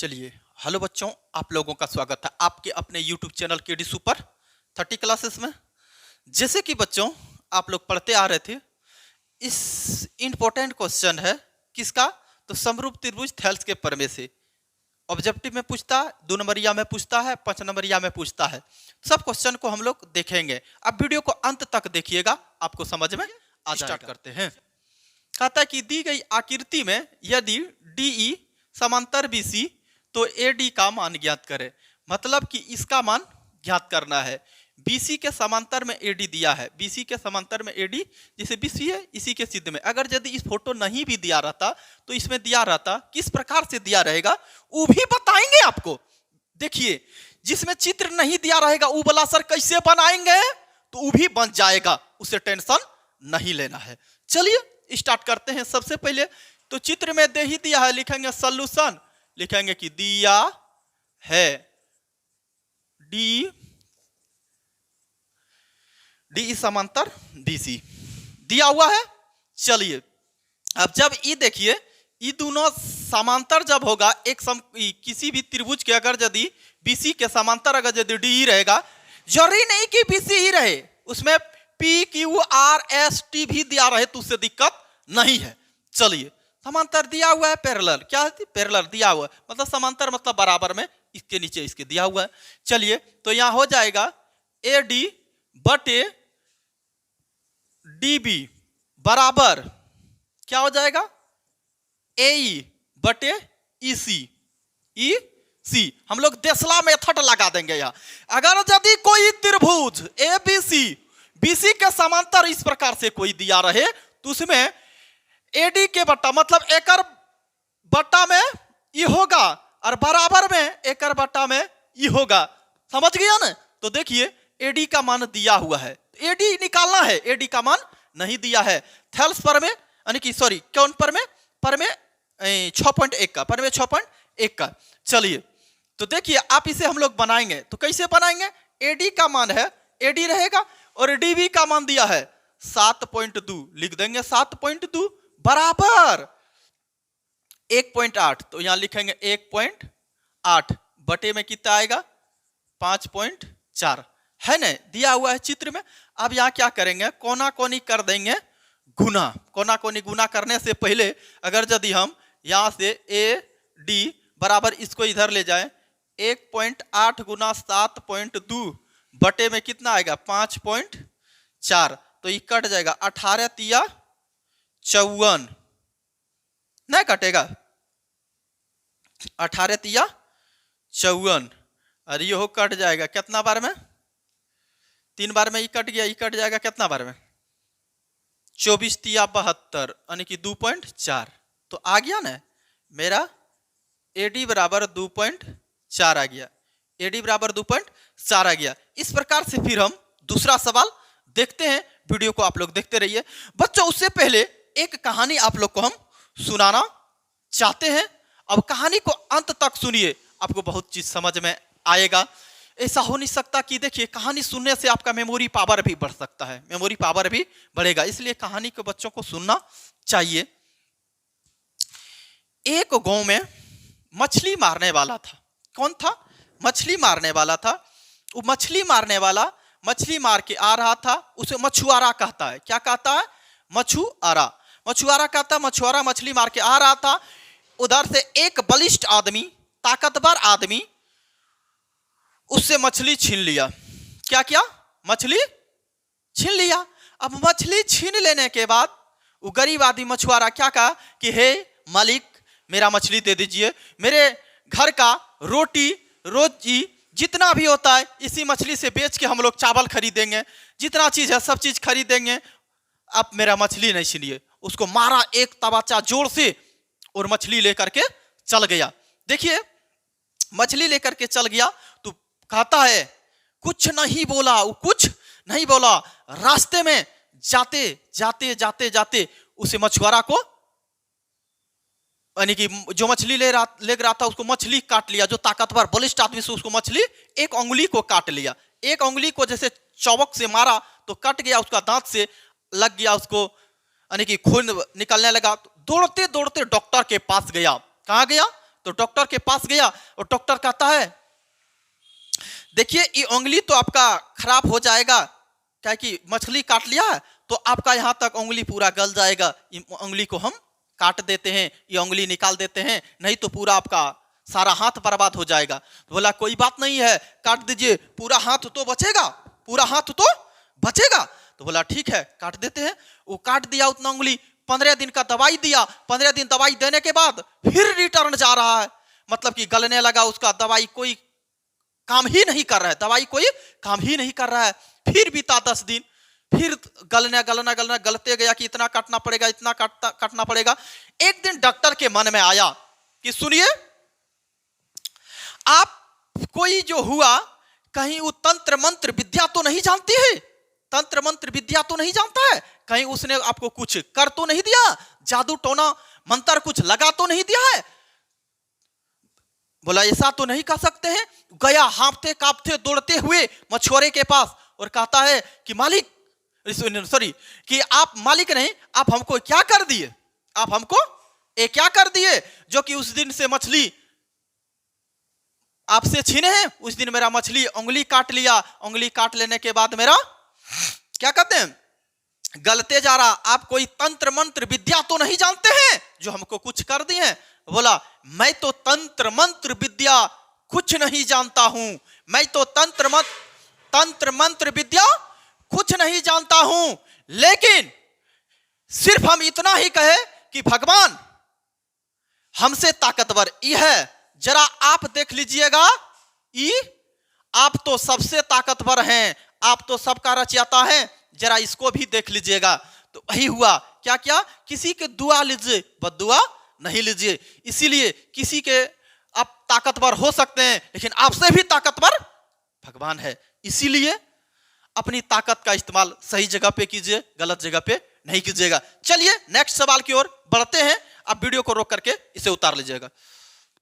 चलिए, हेलो बच्चों, आप लोगों का स्वागत है आपके अपने YouTube channel KD super 30 classes में। जैसे कि बच्चों आप लोग पढ़ते आ रहे थे, इस इम्पोर्टेंट क्वेश्चन है किसका, तो समरूप त्रिभुज थेल्स के प्रमेय से। ऑब्जेक्टिव में पूछता है, 2 नंबरिया में पूछता है, 5 नंबरिया में पूछता है। सब क्वेश्चन को हम लोग देखेंगे। अब वीडियो को अंत तक देखिएगा, आपको समझ में आ जाएगा। स्टार्ट करते हैं। कहता है कि दी गई आकृति में यदि DE समांतर BC तो AD का मान ज्ञात करें। मतलब कि इसका मान ज्ञात करना है। BC के समांतर में AD दिया है, BC के समांतर में AD, जैसे BC है इसी के सिद्ध में। अगर यदि इस फोटो नहीं भी दिया रहता तो इसमें दिया रहता, किस प्रकार से दिया रहेगा वो भी बताएंगे आपको। देखिए, जिसमें चित्र नहीं दिया रहेगा वो वाला सर कैसे बनाएंगे, तो वो भी बन जाएगा, उससे टेंशन नहीं लेना है। चलिए स्टार्ट करते हैं। सबसे पहले तो चित्र में दे ही दिया है, लिखेंगे सॉल्यूशन, लिखेंगे कि दिया है डी समांतर BC दिया हुआ है। चलिए अब जब ये देखिए, ये दोनों समांतर जब होगा, किसी भी त्रिभुज के अगर यदि BC के समांतर अगर यदि DE रहेगा, जरूरी नहीं कि BC ही रहे, उसमें PQRST भी दिया रहे तो उससे दिक्कत नहीं है। चलिए समांतर दिया हुआ है, पैरेलल क्या है, पैरेलल दिया हुआ है, मतलब समांतर मतलब बराबर में, इसके नीचे इसके दिया हुआ है। चलिए तो यहां हो जाएगा AD बटे DB बराबर क्या हो जाएगा, AE बटे EC। हम लोग देसला मेथड लगा देंगे यहाँ। अगर यदि कोई त्रिभुज ABC BC के समांतर इस प्रकार से कोई दिया रहे तो उसमें AD के बट्टा मतलब एकड़ बट्टा में ई होगा और बराबर में एकड़ बट्टा में ई होगा। समझ गया ना। तो देखिए AD का मान दिया हुआ है, AD निकालना है, AD का मान नहीं दिया है। थेल्स पर में यानी कि सॉरी कौन पर में 6.1 का, पर में 6.1 का। चलिए तो देखिए आप इसे हम लोग बनाएंगे तो कैसे बनाएंगे, AD का मान है, AD रहेगा और DB का मान दिया है 7.2, लिख देंगे 7.2 बराबर 1.8, तो यहां लिखेंगे 1.8 बटे में कितना आएगा 5.4 है ना, दिया हुआ है चित्र में। अब यहां क्या करेंगे, कोना कोनी कर देंगे गुना। कोना कोनी गुना करने से पहले अगर यदि हम यहां से AD बराबर इसको इधर ले जाएं, 1.8 गुना 7.2 बटे में कितना आएगा 5.4, तो ये कट जाएगा 18 तिया 54, नहीं कटेगा 18 तिया 54, और ये कट जाएगा कितना बार में, 3 बार में ये कट गया, ये कट जाएगा कितना बार में 24 तिया 72 यानी कि 2.4। तो आ गया ना मेरा AD बराबर 2.4 आ गया, AD बराबर 2.4 आ गया। इस प्रकार से फिर हम दूसरा सवाल देखते हैं, वीडियो को आप लोग देखते रहिए बच्चों। उससे पहले एक कहानी आप लोग को हम सुनाना चाहते हैं। अब कहानी को अंत तक सुनिए, आपको बहुत चीज समझ में आएगा। ऐसा हो नहीं सकता कि देखिए कहानी सुनने से आपका मेमोरी पावर भी बढ़ सकता है, मेमोरी पावर भी बढ़ेगा, इसलिए कहानी को बच्चों को सुनना चाहिए। एक गांव में मछली मारने वाला था। कौन था, मछली मारने वाला था। वो मछली मारने वाला मछली मार के आ रहा था, उसे मछुआरा कहता है। क्या कहता है, मछुआरा। मछुआरा कहता है, मछुआरा मछली मार के आ रहा था, उधर से एक बलिष्ठ आदमी, ताकतवर आदमी उससे मछली छीन लिया। क्या किया, मछली छीन लिया। अब मछली छीन लेने के बाद वो गरीब आदमी मछुआरा क्या कहा कि हे मालिक मेरा मछली दे दीजिए, मेरे घर का रोटी रोजी जितना भी होता है इसी मछली से बेच के हम लोग चावल खरीदेंगे, जितना चीज है सब चीज खरीदेंगे, अब मेरा मछली नहीं छीनिए। उसको मारा एक तबाचा जोर से और मछली लेकर के चल गया। देखिए मछली लेकर के चल गया तो कहता है कुछ नहीं बोला, वो कुछ नहीं बोला। रास्ते में जाते जाते जाते जाते उसे मछुआरा को यानी कि जो मछली ले रहा था उसको मछली काट लिया। जो ताकतवर बलिष्ठ आदमी से उसको मछली एक उंगली को काट लिया। एक उंगली को जैसे चौबक से मारा तो कट गया, उसका दांत से लग गया, उसको यानी कि खून निकलने लगा। दौड़ते दौड़ते डॉक्टर के पास गया। कहाँ गया, तो डॉक्टर के पास गया और डॉक्टर कहता है देखिए ये उंगली तो आपका खराब हो जाएगा, क्या कि मछली काट लिया है तो आपका यहाँ तक उंगली पूरा गल जाएगा, उंगली को हम काट देते हैं, ये उंगली निकाल देते हैं, नहीं तो पूरा आपका सारा हाथ बर्बाद हो जाएगा। तो बोला कोई बात नहीं है, काट दीजिए, पूरा हाथ तो बचेगा, पूरा हाथ तो बचेगा। तो बोला ठीक है काट देते हैं। वो काट दिया उतना उंगली, 15 दिन का दवाई दिया, 15 दिन दवाई देने के बाद फिर रिटर्न जा रहा है, मतलब कि गलने लगा, उसका दवाई कोई काम ही नहीं कर रहा है, दवाई कोई काम ही नहीं कर रहा है। फिर बीता 10 दिन, फिर गलना गलना गलना गलते गया कि इतना काटना पड़ेगा, इतना काटना पड़ेगा। एक दिन डॉक्टर के मन में आया कि सुनिए आप कोई जो हुआ कहीं वो तंत्र मंत्र विद्या तो नहीं जानती है, तंत्र मंत्र विद्या तो नहीं जानता है, कहीं उसने आपको कुछ कर तो नहीं दिया, जादू टोना मंत्र कुछ लगा तो नहीं दिया है। बोला ऐसा तो नहीं कर सकते हैं। गया हाँफते कांपते दौड़ते हुए मछुआरे के पास और कहता है कि मालिक, सॉरी कि आप मालिक नहीं, आप हमको क्या कर दिए, आप हमको ये क्या कर दिए जो कि उस दिन से मछली आपसे छीने हैं, उस दिन मेरा मछली उंगली काट लिया, उंगली काट लेने के बाद मेरा क्या कहते हैं गलते जा रहा। आप कोई तंत्र मंत्र विद्या तो नहीं जानते हैं जो हमको कुछ कर दिए हैं। बोला मैं तो तंत्र मंत्र विद्या कुछ नहीं जानता हूं, मैं तो तंत्र मंत्र विद्या कुछ नहीं जानता हूं, लेकिन सिर्फ हम इतना ही कहे कि भगवान हमसे ताकतवर ये है, जरा आप देख लीजिएगा, ये आप तो सबसे ताकतवर हैं, आप तो सबका रचयिता हैं, जरा इसको भी देख लीजिएगा। तो वही हुआ, क्या क्या किसी के दुआ लीजिए बद्दुआ नहीं लीजिए। इसीलिए किसी के आप ताकतवर हो सकते हैं, लेकिन आपसे भी ताकतवर भगवान है। इसीलिए अपनी ताकत का इस्तेमाल सही जगह पे कीजिए, गलत जगह पे नहीं कीजिएगा। चलिए नेक्स्ट सवाल की ओर बढ़ते हैं। आप वीडियो को रोक करके इसे उतार लीजिएगा।